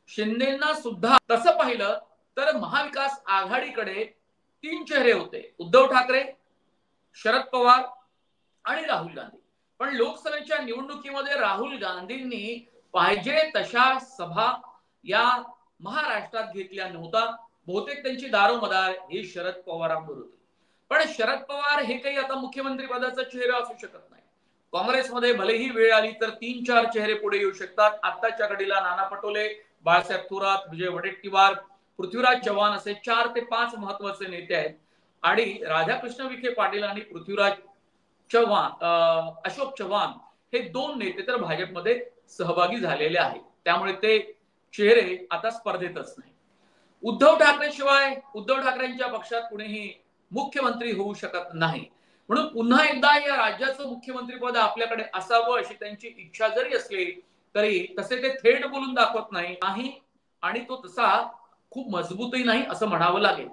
शिंदेना सुद्धा तसं पाहिलं तर महाविकास आघाडीकडे 3 चेहरे होते, उद्धव ठाकरे, शरद पवार आणि राहुल गांधी. पण लोकसभेच्या निवडणुकीमध्ये राहुल गांधींनी पाहिजे तशा सभा या महाराष्ट्रात घेतल्या नव्हता. बहुतेक त्यांची दारोमदार ही शरद पवारांवर होती. पण शरद पवार हे काही आता मुख्यमंत्री पदाचा चेहरा असू शकत नाही. काँग्रेसमध्ये भलेही वेळ आली तर 3-4 चेहरे पुढे येऊ शकतात. आत्ताच्या घडीला नाना पटोले, बाळासाहेब थोरात, विजय वडेट्टीवार, पृथ्वीराज चव्हाण असे 4 ते 5 महत्वाचे नेते आहेत. आणि राधाकृष्ण विखे पाटील आणि पृथ्वीराज चव्हाण अशोक चव्हाण हे 2 नेते तर भाजपमध्ये सहभागी झालेले आहेत. त्यामुळे ते चेहरे आता स्पर्धेतच नाही. उद्धव ठाकरे शिवाय उद्धव ठाकरेंच्या पक्षात कुणीही मुख्यमंत्री होऊ शकत नाही. म्हणून पुन्हा एकदा या राज्याचं मुख्यमंत्रीपद आपल्याकडे असावं अशी त्यांची इच्छा जरी असली तरी तसे ते थेट बोलून दाखवत नाही आणि तो तसा खूप मजबूतही नाही असं म्हणावं लागेल.